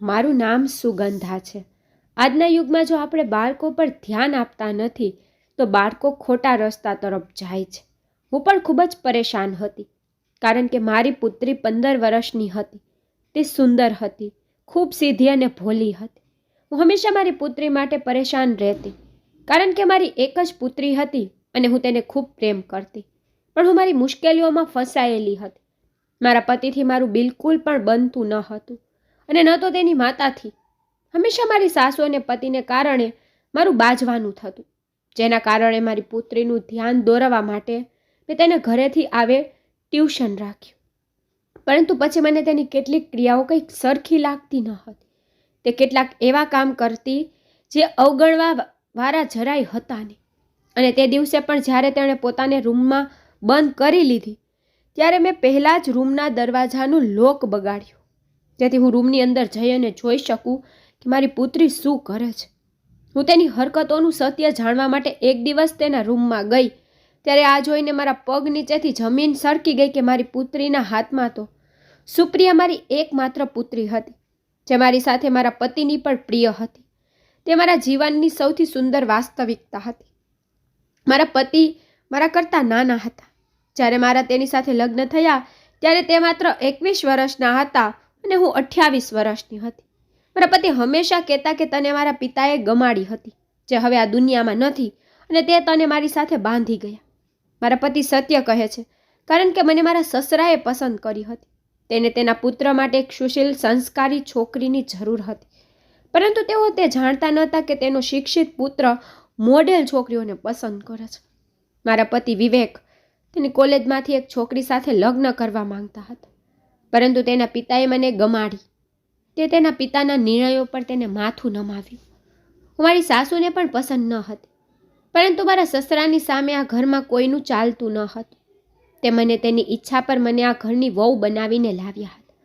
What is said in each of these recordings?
મારું નામ સુગંધા છે. આજના યુગમાં જો આપણે બાળકો પર ધ્યાન આપતા નથી તો બાળકો ખોટા રસ્તા તરફ જાય છે. હું પણ ખૂબ જ પરેશાન હતી, કારણ કે મારી પુત્રી 15 વર્ષની હતી. તે સુંદર હતી, ખૂબ સીધી અને ભોળી હતી. હું હંમેશા મારી પુત્રી માટે પરેશાન રહેતી, કારણ કે મારી એક જ પુત્રી હતી અને હું તેને ખૂબ પ્રેમ કરતી. પણ હું મારી મુશ્કેલીઓમાં ફસાયેલી હતી. મારા પતિથી મારું બિલકુલ પણ બનતું ન હતું અને ન તો તેની માતાથી. હંમેશા મારી સાસુ અને પતિને કારણે મારું બાજવાનું થતું, જેના કારણે મારી પુત્રીનું ધ્યાન દોરવા માટે મેં તેને ઘરેથી આવે ટ્યુશન રાખ્યું. પરંતુ પછી મને તેની કેટલીક ક્રિયાઓ કંઈક સરખી લાગતી ન હતી. તે કેટલાક એવા કામ કરતી જે અવગણવા વાળા જરાય હતા નહીં. અને તે દિવસે પણ જ્યારે તેણે પોતાને રૂમમાં બંધ કરી લીધી ત્યારે મેં પહેલાં જ રૂમના દરવાજાનું લોક બગાડ્યું, જેથી હું રૂમની અંદર જઈ અને જોઈ શકું કે મારી પુત્રી શું કરે છે. હું તેની હરકતોનું સત્ય જાણવા માટે એક દિવસ તેના રૂમમાં ગઈ ત્યારે આ જોઈને મારા પગ નીચેથી જમીન સરકી ગઈ કે મારી પુત્રીના હાથમાં તો સુપ્રિયા મારી એકમાત્ર પુત્રી હતી, જે મારી સાથે મારા પતિની પણ પ્રિય હતી. તે મારા જીવનની સૌથી સુંદર વાસ્તવિકતા હતી. મારા પતિ મારા કરતાં નાના હતા. જ્યારે મારા તેની સાથે લગ્ન થયા ત્યારે તે માત્ર 21 વર્ષના હતા અને હું 28 વર્ષની હતી. મારા પતિ હંમેશા કહેતા કે તને મારા પિતાએ ગમાડી હતી, જે હવે આ દુનિયામાં નથી, અને તે તને મારી સાથે બાંધી ગયા. મારા પતિ સત્ય કહે છે, કારણ કે મને મારા સસરાએ પસંદ કરી હતી. તેને તેના પુત્ર માટે એક સુશીલ સંસ્કારી છોકરીની જરૂર હતી, પરંતુ તેઓ તે જાણતા નહોતા કે તેનો શિક્ષિત પુત્ર મોડેલ છોકરીઓને પસંદ કરે છે. મારા પતિ વિવેક તેની કોલેજમાંથી એક છોકરી સાથે લગ્ન કરવા માંગતા હતા, પરંતુ તેના પિતાએ મને ગમાડી. તે તેના પિતાના નિર્ણયો પર તેને માથું નમાવ્યું. હું મારી સાસુને પણ પસંદ ન હતી, પરંતુ મારા સસરાની સામે આ ઘરમાં કોઈનું ચાલતું ન હતું. તે મને તેની ઈચ્છા પર મને આ ઘરની વહુ બનાવીને લાવ્યા હતા.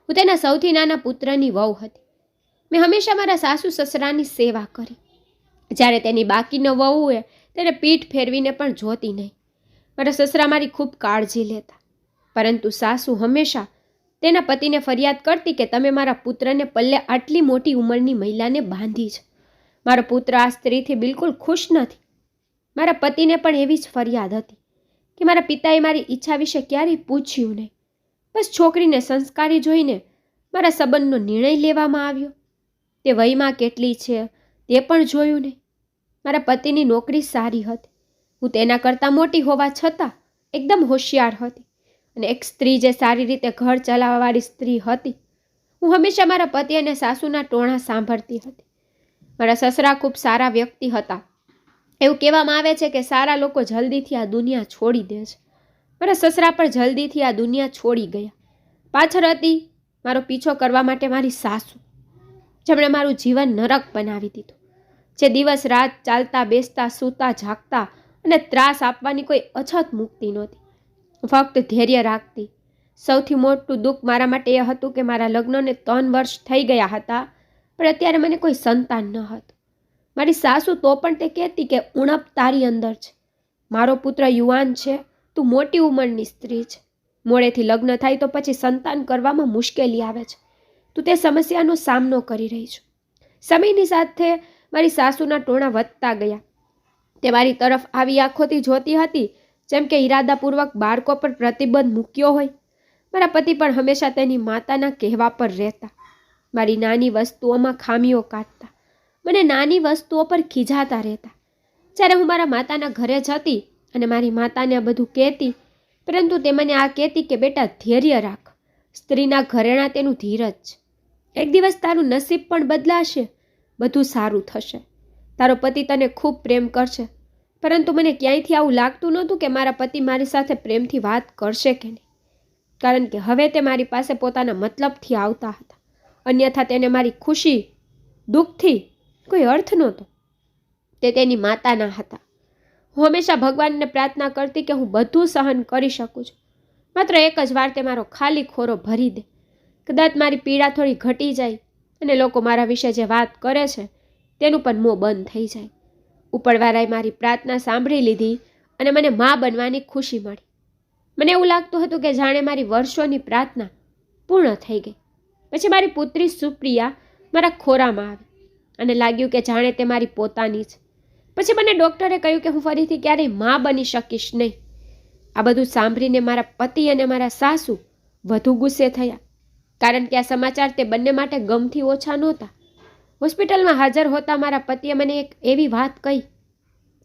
હું તેના સૌથી નાના પુત્રની વહુ હતી. મેં હંમેશા મારા સાસુ સસરાની સેવા કરી. જ્યારે તેની બાકીનો વહુએ તેને પીઠ ફેરવીને પણ જોતી નહીં. મારા સસરા મારી ખૂબ કાળજી લેતા, પરંતુ સાસુ હંમેશા તેના પતિને ફરિયાદ કરતી કે તમે મારા પુત્રને પલ્લે આટલી મોટી ઉંમરની મહિલાને બાંધી છે. મારો પુત્ર આ સ્ત્રીથી બિલકુલ ખુશ નથી. મારા પતિને પણ એવી જ ફરિયાદ હતી કે મારા પિતાએ મારી ઈચ્છા વિશે ક્યારેય પૂછ્યું નહીં. બસ છોકરીને સંસ્કારી જોઈને મારા સંબંધનો નિર્ણય લેવામાં આવ્યો. તે વયમાં કેટલી છે તે પણ જોયું નહીં. મારા પતિની નોકરી સારી હતી. હું તેના કરતાં મોટી હોવા છતાં એકદમ હોશિયાર હતી અને એક સ્ત્રી જે સારી રીતે ઘર ચલાવવાવાળી સ્ત્રી હતી. હું હંમેશા મારા પતિ અને સાસુના ટોણા સાંભળતી હતી. મારા સસરા ખૂબ સારા વ્યક્તિ હતા. એવું કહેવામાં આવે છે કે સારા લોકો જલ્દીથી આ દુનિયા છોડી દે છે. મારા સસરા પણ જલ્દીથી આ દુનિયા છોડી ગયા. પાછળ હતી મારો પીછો કરવા માટે મારી સાસુ, જેમણે મારું જીવન નરક બનાવી દીધું. જે દિવસ રાત ચાલતા બેસતા સૂતા જાગતા અને ત્રાસ આપવાની કોઈ અછત મૂકતી નહોતી. ફક્ત ધૈર્ય રાખતી. સૌથી મોટું દુઃખ મારા માટે એ હતું કે મારા લગ્નને 3 વર્ષ થઈ ગયા હતા, પણ અત્યારે મને કોઈ સંતાન ન હતું. મારી સાસુ તો પણ તે કહેતી કે ઉણપ તારી અંદર છે. મારો પુત્ર યુવાન છે, તું મોટી ઉંમરની સ્ત્રી છે. મોડેથી લગ્ન થાય તો પછી સંતાન કરવામાં મુશ્કેલી આવે છે. તું તે સમસ્યાનો સામનો કરી રહી છું. સમયની સાથે મારી સાસુના ટોણા વધતા ગયા. તે મારી તરફ આવી આંખોથી જોતી હતી જેમ કે ઈરાદાપૂર્વક બાળકો પર પ્રતિબંધ મૂક્યો હોય. મારા પતિ પણ હંમેશા તેની માતાના કહેવા પર રહેતા. મારી નાની વસ્તુઓમાં ખામીઓ કાઢતા. મને નાની વસ્તુઓ પર ખીજાતા રહેતા. જ્યારે હું મારા માતાના ઘરે જતી અને મારી માતાને આ બધું કહેતી, પરંતુ તે મને આ કહેતી કે બેટા ધૈર્ય રાખ, સ્ત્રીના ઘરેણા તેનું ધીરજ છે. એક દિવસ તારું નસીબ પણ બદલાશે, બધું સારું થશે. તારો પતિ તને ખૂબ પ્રેમ કરશે. પરંતુ મને ક્યાંયથી આવું લાગતું નહોતું કે મારા પતિ મારી સાથે પ્રેમથી વાત કરશે કે નહીં, કારણ કે હવે તે મારી પાસે પોતાના મતલબથી આવતા હતા. અન્યથા તેને મારી ખુશી દુઃખથી કોઈ અર્થ નહોતો. તે તેની માતાના હતા. હું હંમેશા ભગવાનને પ્રાર્થના કરતી કે હું બધું સહન કરી શકું છું, માત્ર એક જ વાર તે મારો ખાલી ખોરો ભરી દે. કદાચ મારી પીડા થોડી ઘટી જાય અને લોકો મારા વિશે જે વાત કરે છે તેનું પણ મોં બંધ થઈ જાય. ઉપરવાળાએ મારી પ્રાર્થના સાંભળી લીધી અને મને મા બનવાની ખુશી મળી. મને એવું લાગતું હતું કે જાણે મારી વર્ષોની પ્રાર્થના પૂર્ણ થઈ ગઈ. પછી મારી પુત્રી સુપ્રિયા મારા ખોરામાં આવી અને લાગ્યું કે જાણે તે મારી પોતાની છે. પછી મને ડૉક્ટરે કહ્યું કે હું ફરીથી ક્યારેય મા બની શકીશ નહીં. આ બધું સાંભળીને મારા પતિ અને મારા સાસુ વધુ ગુસ્સે થયા, કારણ કે આ સમાચાર તે બંને માટે ગમથી ઓછા નહોતા. હોસ્પિટલમાં હાજર હોતા મારા પતિએ મને એક એવી વાત કહી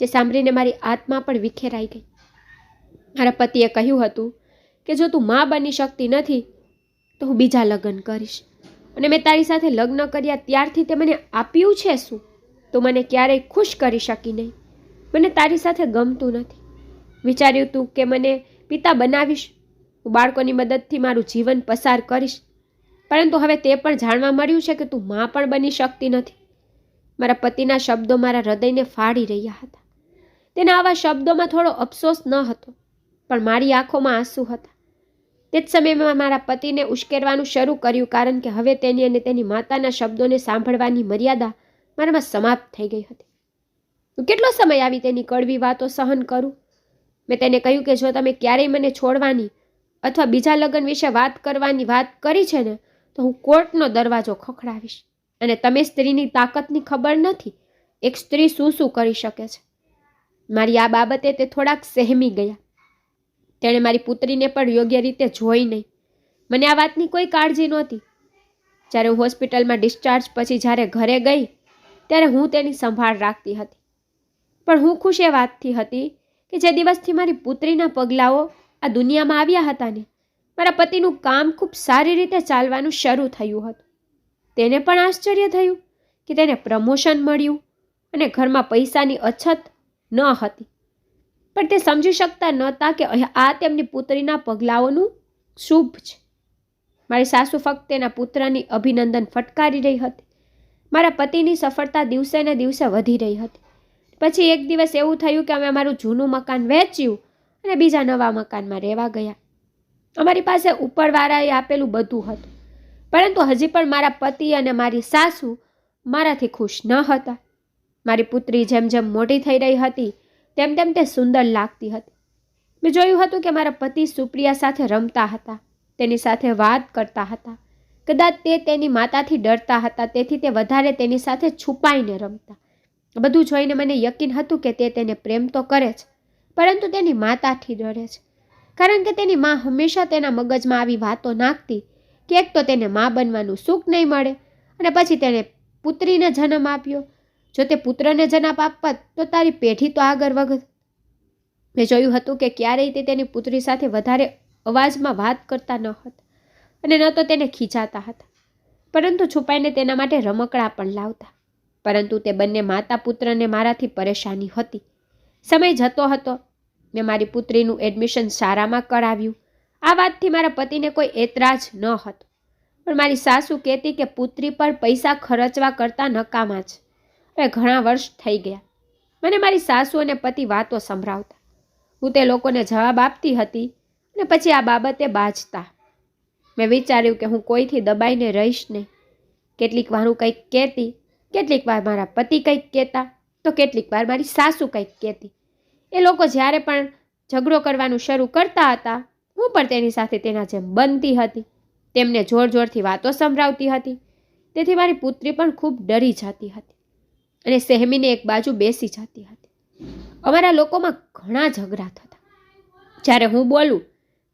જે સાંભળીને મારી આત્મા પણ વિખેરાઈ ગઈ. મારા પતિએ કહ્યું હતું કે જો તું મા બની શકતી નથી તો હું બીજા લગ્ન કરીશ, અને મેં તારી સાથે લગ્ન કર્યા ત્યારથી તે મને આપ્યું છે શું? તું મને ક્યારેય ખુશ કરી શકી નહીં. મને તારી સાથે ગમતું નથી. વિચાર્યું તું કે મને પિતા બનાવીશ, હું બાળકોની મદદથી મારું જીવન પસાર કરીશ, પરંતુ હવે તે પણ જાણવા મળ્યું છે કે તું મા પણ બની શકતી નથી. મારા પતિના શબ્દો મારા હૃદયને ફાડી રહ્યા હતા. તેના આવા શબ્દોમાં થોડો અફસોસ ન હતો, પણ મારી આંખોમાં આંસુ હતા. તે જ સમયમાં મારા પતિને ઉશ્કેરવાનું શરૂ કર્યું, કારણ કે હવે તેની અને તેની માતાના શબ્દોને સાંભળવાની મર્યાદા મારામાં સમાપ્ત થઈ ગઈ હતી. હું કેટલો સમય આવી તેની કડવી વાતો સહન કરું? મેં તેને કહ્યું કે જો તમે ક્યારેય મને છોડવાની અથવા બીજા લગ્ન વિશે વાત કરવાની વાત કરી છે ને, તો હું કોર્ટનો દરવાજો ખખડાવીશ. અને તમે સ્ત્રીની તાકાતની ખબર નથી, એક સ્ત્રી શું શું કરી શકે છે. મારી આ બાબતે તે થોડાક સહેમી ગયા. તેણે મારી પુત્રીને પણ યોગ્ય રીતે જોઈ નહીં. મને આ વાતની કોઈ કાળજી નહોતી. જ્યારે હું હોસ્પિટલમાં ડિસ્ચાર્જ પછી જ્યારે ઘરે ગઈ ત્યારે હું તેની સંભાળ રાખતી હતી. પણ હું ખુશ એ વાતથી હતી કે જે દિવસથી મારી પુત્રીના પગલાઓ આ દુનિયામાં આવ્યા હતા ને, મારા પતિનું કામ ખૂબ સારી રીતે ચાલવાનું શરૂ થયું હતું. તેને પણ આશ્ચર્ય થયું કે તેને પ્રમોશન મળ્યું અને ઘરમાં પૈસાની અછત ન હતી. પણ તે સમજી શકતા નહોતા કે આ તેમની પુત્રીના પગલાઓનું શુભ છે. મારી સાસુ ફક્ત તેના પુત્રની અભિનંદન ફટકારી રહી હતી. મારા પતિની સફળતા દિવસે ને દિવસે વધી રહી હતી. પછી એક દિવસ એવું થયું કે અમે અમારું જૂનું મકાન વેચ્યું અને બીજા નવા મકાનમાં રહેવા ગયા. અમારી પાસે ઉપરવાળાએ આપેલું બધું હતું, પરંતુ હજી પણ મારા પતિ અને મારી સાસુ મારાથી ખુશ ન હતા. મારી પુત્રી જેમ જેમ મોટી થઈ રહી હતી તેમ તેમ તે સુંદર લાગતી હતી. મેં જોયું હતું કે મારા પતિ સુપ્રિયા સાથે રમતા હતા, તેની સાથે વાત કરતા હતા. કદાચ તે તેની માતાથી ડરતા હતા, તેથી તે વધારે તેની સાથે છુપાઈને રમતા. બધું જોઈને મને યકીન હતું કે તે તેને પ્રેમ તો કરે છે, પરંતુ તેની માતાથી ડરે છે, કારણ કે તેની મા હંમેશા તેના મગજમાં આવી વાતો નાખતી કે એક તો તેને મા બનવાનું સુખ નહીં મળે, અને પછી તેને પુત્રીને જન્મ આપ્યો. જો તે પુત્રને જન્મ આપત તો તારી પેઢી તો આગળ વધત. મેં જોયું હતું કે ક્યારેય તે તેની પુત્રી સાથે વધારે અવાજમાં વાત કરતા ન હતા અને ન તો તેને ખીજાતા હતા, પરંતુ છુપાઈને તેના માટે રમકડા પણ લાવતા. પરંતુ તે બંને માતા પુત્રને મારાથી પરેશાની હતી. સમય જતો હતો. મેં મારી પુત્રીનું એડમિશન શાળામાં કરાવ્યું. આ વાતથી મારા પતિને કોઈ એતરાજ ન હતો, પણ મારી સાસુ કહેતી કે પુત્રી પર પૈસા ખર્ચવા કરતાં નકામા છે. હવે ઘણા વર્ષ થઈ ગયા. મને મારી સાસુ અને પતિ વાતો સંભળાવતા. હું તે લોકોને જવાબ આપતી હતી અને પછી આ બાબતે બાજતા. મેં વિચાર્યું કે હું કોઈથી દબાઈને રહીશ નહીં. કેટલીક વાર હું કંઈક કહેતી, કેટલીક વાર મારા પતિ કંઈક કહેતા, તો કેટલીક વાર મારી સાસુ કંઈક કહેતી. એ લોકો જ્યારે પણ ઝઘડો કરવાનું શરૂ કરતા હતા, હું પણ તેની સાથે તેના જેમ બનતી હતી. તેમને જોર જોરથી વાતો સંભળાવતી હતી. તેથી મારી પુત્રી પણ ખૂબ ડરી જતી હતી અને સહેમીને એક બાજુ બેસી જતી હતી. અમારા લોકોમાં ઘણા ઝઘડા થતા. જ્યારે હું બોલું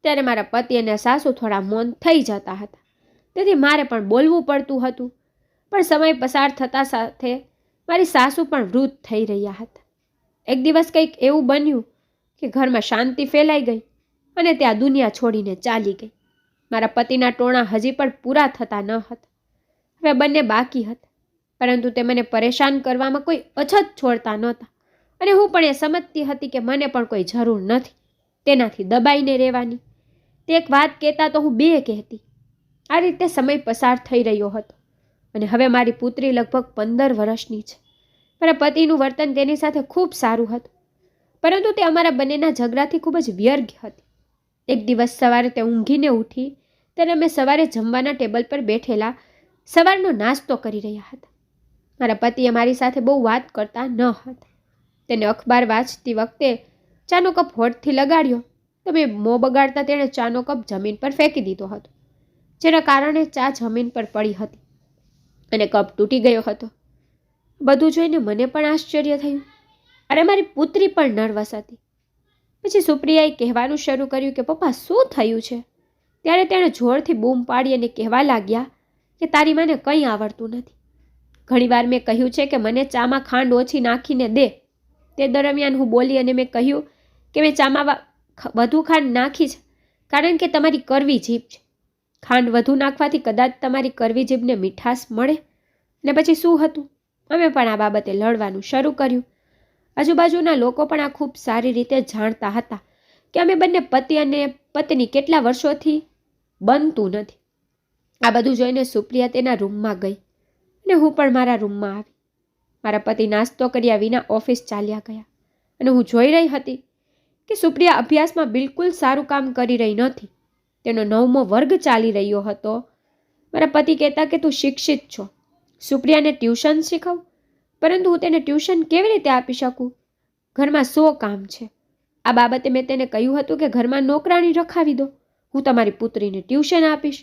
ત્યારે મારા પતિ અને સાસુ થોડા મૌન થઈ જતા હતા. તેથી મારે પણ બોલવું પડતું હતું. પણ સમય પસાર થતા સાથે મારી સાસુ પણ વૃદ્ધ થઈ રહ્યા હતા. એક દિવસ કંઈક એવું બન્યું કે ઘરમાં શાંતિ ફેલાઈ ગઈ અને તે આ દુનિયા છોડીને ચાલી ગઈ. મારા પતિના ટોણા હજી પણ પૂરા થતા ન હતા. હવે બંને બાકી હતા, પરંતુ તે મને પરેશાન કરવામાં કોઈ અછત છોડતા નહોતા, અને હું પણ એ સમજતી હતી કે મને પણ કોઈ જરૂર નથી તેનાથી દબાઈને રહેવાની. તે એક વાત કહેતા તો હું બે કહેતી. આ રીતે સમય પસાર થઈ રહ્યો હતો અને હવે મારી પુત્રી લગભગ 15 વર્ષની છે. મારા પતિનું વર્તન તેની સાથે ખૂબ સારું હતું, પરંતુ તે અમારા બંનેના ઝઘડાથી ખૂબ જ વ્યર્થ હતી. એક દિવસ સવારે તે ઊંઘીને ઉઠી ત્યારે અમે સવારે જમવાના ટેબલ પર બેઠેલા સવારનો નાસ્તો કરી રહ્યા હતા. મારા પતિએ મારી સાથે બહુ વાત કરતા ન હતા. તેને અખબાર વાંચતી વખતે ચાનો કપ હોઠથી લગાડ્યો તો મેં મોં બગાડતા તેણે ચાનો કપ જમીન પર ફેંકી દીધો હતો, જેના કારણે ચા જમીન પર પડી હતી. અને કપ તૂટી ગયો હતો. બધું જોઈને મને પણ આશ્ચર્ય થયું અને મારી પુત્રી પણ નર્વસ હતી. પછી સુપ્રિયાએ કહેવાનું શરૂ કર્યું કે પપ્પા શું થયું છે? ત્યારે તેણે જોરથી બૂમ પાડી અને કહેવા લાગ્યા કે તારી મને કંઈ આવડતું નથી. ઘણીવાર મેં કહ્યું છે કે મને ચામાં ખાંડ ઓછી નાખીને દે. તે દરમિયાન હું બોલી અને મેં કહ્યું કે મેં ચામાં વધુ ખાંડ નાખી છે કારણ કે તમારી કરવી જીભ છે. ખાંડ વધુ નાખવાથી કદાચ તમારી કરવી જીભને મીઠાશ મળે. ને પછી શું હતું? અમે પણ આ બાબતે લડવાનું શરૂ કર્યું. આજુબાજુના લોકો પણ આ ખૂબ સારી રીતે જાણતા હતા કે અમે બંને પતિ અને પત્ની કેટલા વર્ષોથી બનતું નથી. આ બધું જોઈને સુપ્રિયા તેના રૂમમાં ગઈ અને હું પણ મારા રૂમમાં આવી. મારા પતિ નાસ્તો કર્યા વિના ઓફિસ ચાલ્યા ગયા અને હું જોઈ રહી હતી કે સુપ્રિયા અભ્યાસમાં બિલકુલ સારું કામ કરી રહી નથી. તેનો 9મો વર્ગ ચાલી રહ્યો હતો. મારા પતિ કહેતા કે તું શિક્ષિત છો, સુપ્રિયાને ટ્યુશન શીખવ. પરંતુ હું તેને ટ્યુશન કેવી રીતે આપી શકું? ઘરમાં 100 કામ છે. આ બાબતે મેં તેને કહ્યું હતું કે ઘરમાં નોકરાણી રખાવી દો, હું તમારી પુત્રીને ટ્યુશન આપીશ.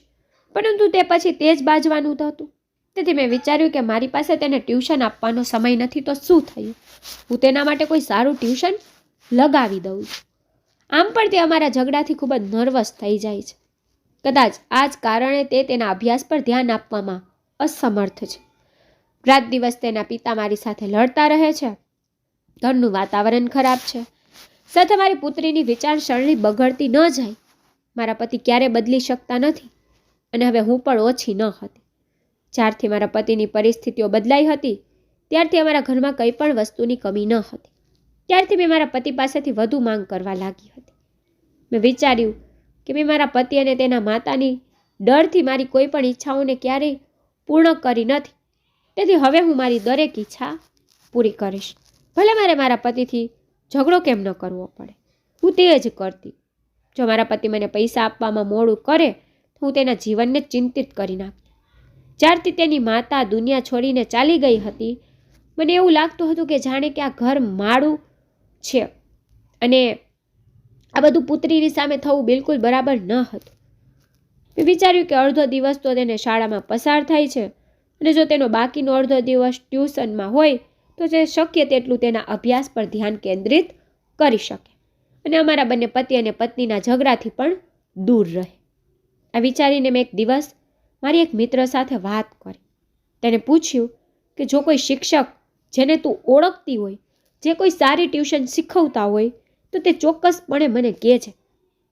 પરંતુ તે પછી તે જ બાજવાનું હતું. તેથી મેં વિચાર્યું કે મારી પાસે તેને ટ્યુશન આપવાનો સમય નથી તો શું થયું, હું તેના માટે કોઈ સારું ટ્યુશન લગાવી દઉં છું. આમ પણ તે અમારા ઝઘડાથી ખૂબ જ નર્વસ થઈ જાય છે. કદાચ આ જ કારણે તે તેના અભ્યાસ પર ધ્યાન આપવામાં અસમર્થ છે. રાત દિવસ તેના પિતા મારી સાથે લડતા રહે છે. ઘરનું વાતાવરણ ખરાબ છે. સાથે મારી પુત્રીની વિચારસરણી બગડતી ન જાય. મારા પતિ ક્યારે બદલી શકતા નથી અને હવે હું પણ ઓછી ન હતી. જ્યારથી મારા પતિની પરિસ્થિતિઓ બદલાઈ હતી ત્યારથી અમારા ઘરમાં કંઈ પણ વસ્તુની કમી ન હતી. ત્યારથી મેં મારા પતિ પાસેથી વધુ માંગ કરવા લાગી હતી. મેં વિચાર્યું કે મેં મારા પતિ અને તેના માતાની ડરથી મારી કોઈ પણ ઈચ્છાઓને ક્યારેય પૂર્ણ કરી નથી. તેથી હવે હું મારી દરેક ઈચ્છા પૂરી કરીશ. ભલે મારે મારા પતિથી ઝઘડો કેમ ન કરવો પડે, હું તે જ કરતી. જો મારા પતિ મને પૈસા આપવામાં મોડું કરે તો હું તેના જીવનને ચિંતિત કરી નાખતી. જ્યારથી તેની માતા દુનિયા છોડીને ચાલી ગઈ હતી મને એવું લાગતું હતું કે જાણે કે આ ઘર માળું છે અને આ બધું પુત્રીની સામે થવું બિલકુલ બરાબર ન હતું. મેં વિચાર્યું કે અડધો દિવસ તો તેને શાળામાં પસાર થાય છે અને જો તેનો બાકીનો અડધો દિવસ ટ્યુશનમાં હોય તો તે શક્ય તેટલું તેના અભ્યાસ પર ધ્યાન કેન્દ્રિત કરી શકે અને અમારા બંને પતિ અને પત્નીના ઝઘડાથી પણ દૂર રહે. આ વિચારીને મેં એક દિવસ મારી એક મિત્ર સાથે વાત કરી. તેને પૂછ્યું કે જો કોઈ શિક્ષક જેને તું ઓળખતી હોય, જે કોઈ સારી ટ્યુશન શીખવતા હોય તો તે ચોક્કસપણે મને કહે છે,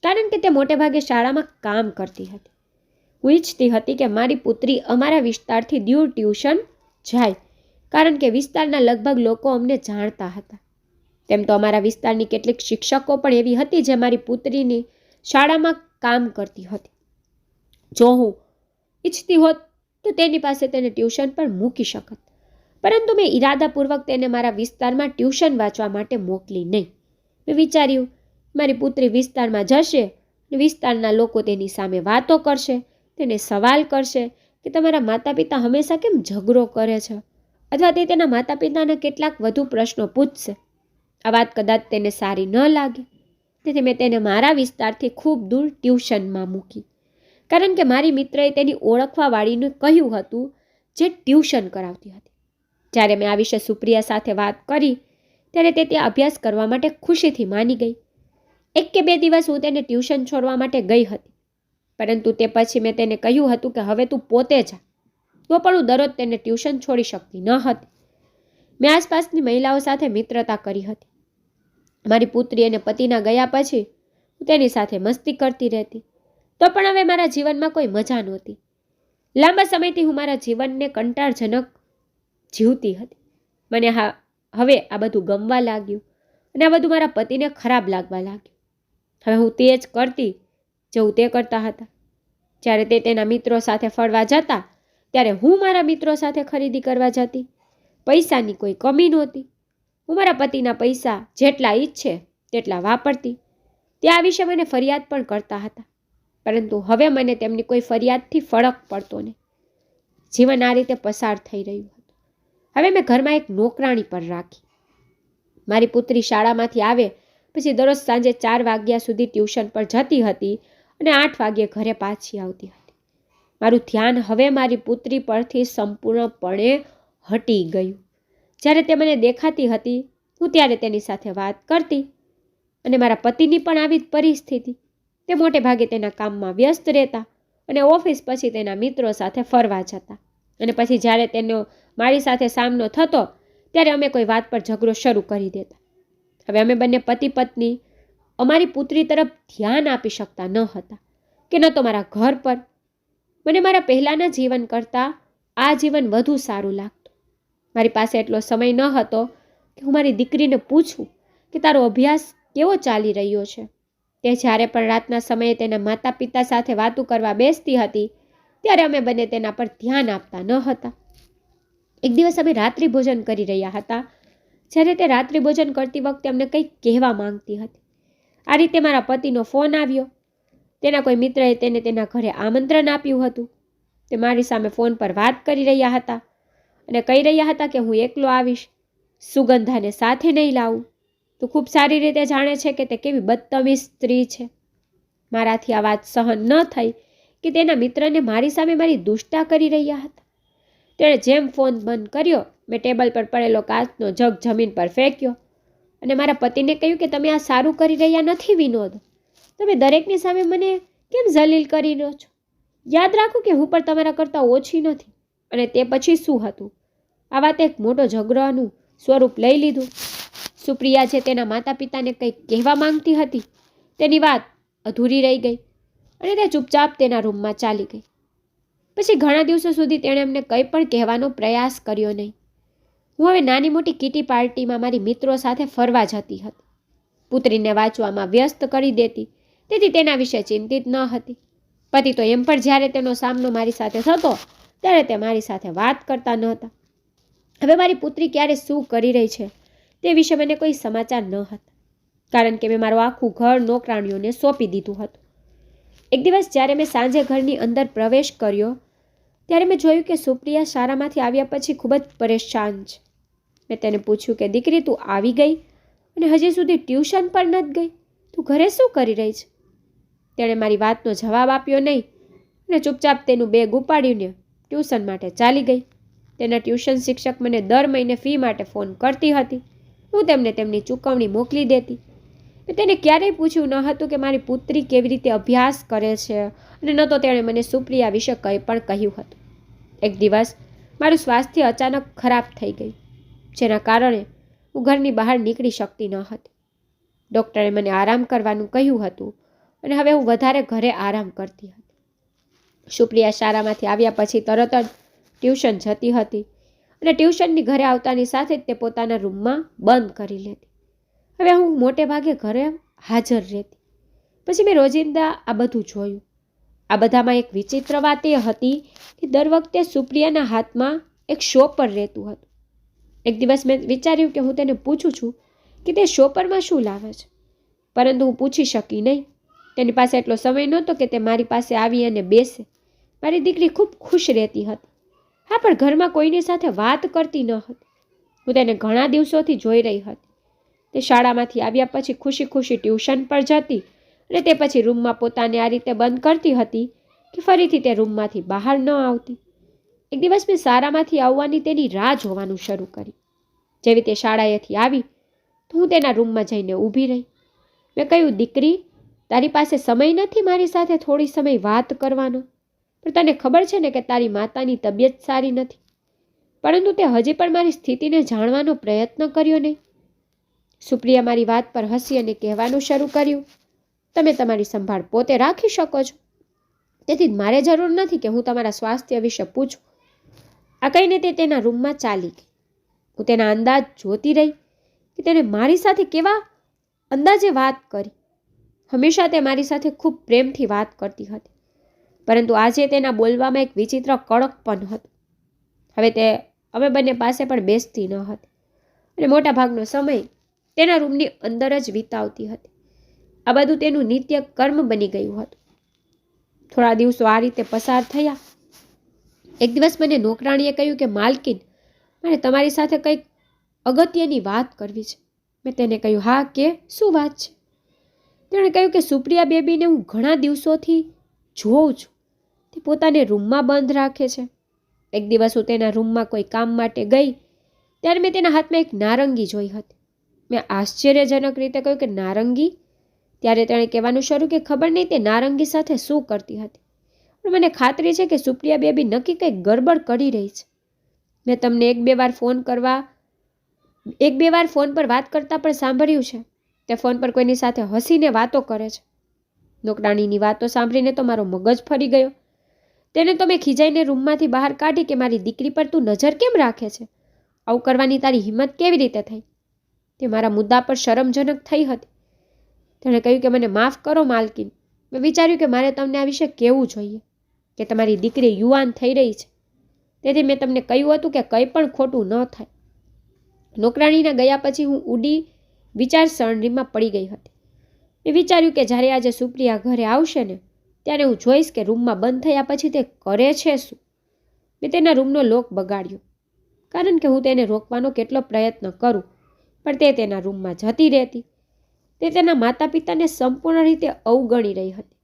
કારણ કે તે મોટેભાગે શાળામાં કામ કરતી હતી. હું ઈચ્છતી હતી કે મારી પુત્રી અમારા વિસ્તારથી દૂર ટ્યુશન જાય, કારણ કે વિસ્તારના લગભગ લોકો અમને જાણતા હતા. તેમ તો અમારા વિસ્તારની કેટલીક શિક્ષકો પણ એવી હતી જે મારી પુત્રીની શાળામાં કામ કરતી હતી. જો હું ઈચ્છતી હોત તો તેની પાસે તેને ટ્યુશન પણ મૂકી શકત, પરંતુ મેં ઈરાદાપૂર્વક તેને મારા વિસ્તારમાં ટ્યુશન વાંચવા માટે મોકલી નહીં. મેં વિચાર્યું મારી પુત્રી વિસ્તારમાં જશે અને વિસ્તારના લોકો તેની સામે વાતો કરશે, તેને સવાલ કરશે કે તમારા માતા પિતા હંમેશા કેમ ઝઘડો કરે છે, અથવા તે તેના માતા પિતાને કેટલાક વધુ પ્રશ્નો પૂછશે. આ વાત કદાચ તેને સારી ન લાગે. તેથી મેં તેને મારા વિસ્તારથી ખૂબ દૂર ટ્યુશનમાં મૂકી, કારણ કે મારી મિત્રએ તેની ઓળખવાવાળીને કહ્યું હતું જે ટ્યુશન કરાવતી હતી. જ્યારે મેં આ વિશે સુપ્રિયા સાથે વાત કરી ત્યારે તે ત્યાં અભ્યાસ કરવા માટે ખુશીથી માની ગઈ. 1 કે 2 દિવસ હું તેને ટ્યુશન છોડવા માટે ગઈ હતી, પરંતુ તે પછી મેં તેને કહ્યું હતું કે હવે તું પોતે જા. તો પણ હું દરરોજ તેને ટ્યુશન છોડી શકતી ન હતી. મેં આસપાસની મહિલાઓ સાથે મિત્રતા કરી હતી. મારી પુત્રી અને પતિના ગયા પછી હું તેની સાથે મસ્તી કરતી રહેતી. તો પણ હવે મારા જીવનમાં કોઈ મજા નહોતી. લાંબા સમયથી હું મારા જીવનને કંટાળજનક જીવતી હતી. મને હવે આ બધું ગમવા લાગ્યું અને આ બધું મારા પતિને ખરાબ લાગવા લાગ્યું. હવે હું તે જ કરતી જેવું તે કરતા હતા. જ્યારે તે તેના મિત્રો સાથે ફરવા જતા ત્યારે હું મારા મિત્રો સાથે ખરીદી કરવા જતી. પૈસાની કોઈ કમી નહોતી. હું મારા પતિના પૈસા જેટલા ઈચ્છે તેટલા વાપરતી. તે આ વિશે મને ફરિયાદ પણ કરતા હતા, પરંતુ હવે મને તેમની કોઈ ફરિયાદથી ફરક પડતો નહીં. જીવન આ રીતે પસાર થઈ રહ્યું હતું. હવે મેં ઘરમાં એક નોકરાણી પર રાખી. મારી પુત્રી શાળામાંથી આવે પછી દરરોજ સાંજે 4 વાગ્યા સુધી ટ્યુશન પર જતી હતી અને 8 વાગ્યે ઘરે પાછી આવતી હતી. મારું ધ્યાન હવે મારી પુત્રી પરથી સંપૂર્ણપણે હટી ગયું. જ્યારે તે મને દેખાતી હતી હું ત્યારે તેની સાથે વાત કરતી, અને મારા પતિની પણ આવી જ પરિસ્થિતિ. તે મોટે ભાગે તેના કામમાં વ્યસ્ત રહેતા અને ઓફિસ પછી તેના મિત્રો સાથે ફરવા જતા, અને પછી જ્યારે તેનો મારી સાથે સામનો થતો ત્યારે અમે કોઈ વાત પર ઝઘડો શરૂ કરી દેતા. હવે અમે બંને પતિ પત્ની અમારી પુત્રી તરફ ધ્યાન આપી શકતા ન હતા કે ન તો મારા ઘર પર. મને મારા પહેલાંના જીવન કરતાં આ જીવન વધુ સારું લાગતું. મારી પાસે એટલો સમય ન હતો કે હું મારી દીકરીને પૂછું કે તારો અભ્યાસ કેવો ચાલી રહ્યો છે. તે જ્યારે પણ રાતના સમયે તેના માતા પિતા સાથે વાતો કરવા બેસતી હતી ત્યારે અમે બંને તેના પર ધ્યાન આપતા ન હતા. એક દિવસ અમે રાત્રિ ભોજન કરી રહ્યા હતા. જ્યારે તે રાત્રિ ભોજન કરતી વખતે અમને કંઈક કહેવા માંગતી હતી. આ રીતે મારા પતિનો ફોન આવ્યો. તેના કોઈ મિત્રએ તેને તેના ઘરે આમંત્રણ આપ્યું હતું. તે મારી સામે ફોન પર વાત કરી રહ્યા હતા અને કહી રહ્યા હતા કે હું એકલો આવીશ, સુગંધાને સાથે નહીં લાવું. તું ખૂબ સારી રીતે જાણે છે કે તે કેવી બદતમીઝ સ્ત્રી છે. મારાથી આ વાત સહન ન થઈ કે તેના મિત્રને મારી સામે મારી દુષ્ટતા કરી રહ્યા હતા. તેણે જેમ ફોન બંધ કર્યો, મેં ટેબલ પર પડેલો કાચનો જગ જમીન પર ફેંક્યો અને મારા પતિને કહ્યું કે તમે આ સારું કરી રહ્યા નથી વિનોદ. તમે દરેકની સામે મને કેમ જલીલ કરી રહ્યો છો? યાદ રાખો કે હું પણ તમારા કરતાં ઓછી નથી. અને તે પછી શું હતું? આ વાતે એક મોટો ઝઘડાનું સ્વરૂપ લઈ લીધું. સુપ્રિયા જે તેના માતા પિતાને કંઈક કહેવા માંગતી હતી તેની વાત અધૂરી રહી ગઈ અને તે ચૂપચાપ તેના રૂમમાં ચાલી ગઈ. પછી ઘણા દિવસો સુધી તેણે અમને કંઈ પણ કહેવાનો પ્રયાસ કર્યો નહીં. હું હવે નાની મોટી કીટી પાર્ટીમાં મારી મિત્રો સાથે ફરવા જતી હતી. પુત્રીને વાંચવામાં વ્યસ્ત કરી દેતી, તેથી તેના વિશે ચિંતિત ન હતી. પતિ તો એમ પણ જ્યારે તેનો સામનો મારી સાથે થતો ત્યારે તે મારી સાથે વાત કરતા ન હતા. હવે મારી પુત્રી ક્યારે શું કરી રહી છે તે વિશે મને કોઈ સમાચાર ન હતા, કારણ કે મેં મારું આખું ઘર નોકરાણીઓને સોંપી દીધું હતું. એક દિવસ જ્યારે મેં સાંજે ઘરની અંદર પ્રવેશ કર્યો ત્યારે મેં જોયું કે સુપ્રિયા શાળામાંથી આવ્યા પછી ખૂબ જ પરેશાન છે. મેં તેને પૂછ્યું કે દીકરી, તું આવી ગઈ અને હજી સુધી ટ્યુશન પર નથી ગઈ? તું ઘરે શું કરી રહી છે? તેણે મારી વાતનો જવાબ આપ્યો નહીં અને ચૂપચાપ તેનું બેગ ઉપાડીને ટ્યુશન માટે ચાલી ગઈ. તેના ટ્યુશન શિક્ષક મને દર મહિને ફી માટે ફોન કરતી હતી. હું તેમને તેમની ચૂકવણી મોકલી દેતી. મેં તેને ક્યારેય પૂછ્યું ન હતું કે મારી પુત્રી કેવી રીતે અભ્યાસ કરે છે, અને ન તો તેણે મને સુપ્રિયા વિશે કંઈ પણ કહ્યું હતું. એક દિવસ મારું સ્વાસ્થ્ય અચાનક ખરાબ થઈ ગયું, જેના કારણે હું ઘરની બહાર નીકળી શકતી ન હતી. ડૉક્ટરે મને આરામ કરવાનું કહ્યું હતું અને હવે હું વધારે ઘરે આરામ કરતી હતી. સુપ્રિયા શાળામાંથી આવ્યા પછી તરત જ ટ્યુશન જતી હતી અને ટ્યુશનની ઘરે આવતાની સાથે જ તે પોતાના રૂમમાં બંધ કરી લેતી. હવે હું મોટે ભાગે ઘરે હાજર રહેતી. પછી મેં રોજિંદા આ બધું જોયું. આ બધામાં એક વિચિત્ર વાત એ હતી કે દર વખતે સુપ્રિયાના હાથમાં એક શોપર રહેતું હતું. એક દિવસ મેં વિચાર્યું કે હું તેને પૂછું છું કે તે શોપરમાં શું લાવે છે, પરંતુ હું પૂછી શકી નહીં. તેની પાસે એટલો સમય નહોતો કે તે મારી પાસે આવી અને બેસે. મારી દીકરી ખૂબ ખુશ રહેતી હતી. હા, પણ ઘરમાં કોઈની સાથે વાત કરતી ન હતી. હું તેને ઘણા દિવસોથી જોઈ રહી હતી. તે શાળામાંથી આવ્યા પછી ખુશી ખુશી ટ્યુશન પર જતી અને તે પછી રૂમમાં પોતાને આ રીતે બંધ કરતી હતી કે ફરીથી તે રૂમમાંથી બહાર ન આવતી. એક દિવસ મેં શાળામાંથી આવવાની તેની રાહ જોવાનું શરૂ કર્યું. જેવી તે શાળાએથી આવી તો હું તેના રૂમમાં જઈને ઊભી રહી. મેં કહ્યું, દીકરી, તારી પાસે સમય નથી મારી સાથે થોડી સમય વાત કરવાનો? પણ તને ખબર છે ને કે તારી માતાની તબિયત સારી નથી. પરંતુ તે હજી પણ મારી સ્થિતિને જાણવાનો પ્રયત્ન કર્યો નહીં. સુપ્રિયા મારી વાત પર હસી અને કહેવાનું શરૂ કર્યું, તમે તમારી સંભાળ પોતે રાખી શકો છો, તેથી મારે જરૂર નથી કે હું તમારા સ્વાસ્થ્ય વિશે પૂછું. આ કહીને તે તેના રૂમમાં ચાલી ગઈ. હું તેના અંદાજ જોતી રહી કે તેને મારી સાથે કેવા અંદાજે વાત કરી. હંમેશા તે મારી સાથે ખૂબ પ્રેમથી વાત કરતી હતી, પરંતુ આજે તેના બોલવામાં એક વિચિત્ર કડકપણ હતું. હવે તે અમે બંને પાસે પણ બેસતી ન હતી અને મોટા ભાગનો સમય તેના રૂમની અંદર જ વિતાવતી હતી. આ બધું તેનું નિત્ય કર્મ બની ગયું હતું. થોડા દિવસો આ રીતે પસાર થયા. એક દિવસ મને નોકરાણીએ કહ્યું કે માલકીન, મારે તમારી સાથે કંઈક અગત્યની વાત કરવી છે. મેં તેને કહ્યું, હા કે શું વાત છે? તેણે કહ્યું કે સુપ્રિયા બેબીને હું ઘણા દિવસોથી જોઉં છું તે પોતાને રૂમમાં બંધ રાખે છે. એક દિવસ હું તેના રૂમમાં કોઈ કામ માટે ગઈ ત્યારે મેં તેના હાથમાં એક નારંગી જોઈ હતી. મેં આશ્ચર્યજનક રીતે કહ્યું કે નારંગી? ત્યારે તેણે કહેવાનું શરૂ કે ખબર નહીં તે નારંગી સાથે શું કરતી હતી, પણ મને ખાતરી છે કે સુપ્રિયા બેબી નક્કી કંઈક ગડબડ કરી રહી છે. મેં તમને એક બે વાર ફોન પર વાત કરતા પણ સાંભળ્યું છે. તે ફોન પર કોઈની સાથે હસીને વાતો કરે છે. નોકરાણીની વાતો સાંભળીને તો મારો મગજ ફરી ગયો. તેને તો મેં ખીજાઈને રૂમમાંથી બહાર કાઢી કે મારી દીકરી પર તું નજર કેમ રાખે છે? આવું કરવાની તારી હિંમત કેવી રીતે થઈ? તે મારા મુદ્દા પર શરમજનક થઈ હતી. તેણે કહ્યું કે મને માફ કરો માલકીન, મેં વિચાર્યું કે મારે તમને આ વિશે કહેવું જોઈએ કે તમારી દીકરી યુવાન થઈ રહી છે, તેથી મેં તમને કહ્યું હતું કે કંઈ પણ ખોટું ન થાય. નોકરાણીના ગયા પછી હું ઊડી વિચારસરણીમાં પડી ગઈ હતી. મેં વિચાર્યું કે જ્યારે આજે સુપ્રિયા ઘરે આવશે ને ત્યારે હું જોઈશ કે રૂમમાં બંધ થયા પછી તે કરે છે શું. મેં તેના રૂમનો લોક બગાડ્યો, કારણ કે હું તેને રોકવાનો કેટલો પ્રયત્ન કરું પણ તે તેના રૂમમાં જતી રહેતી. તે તેના માતા પિતાને સંપૂર્ણ રીતે અવગણી રહી હતી.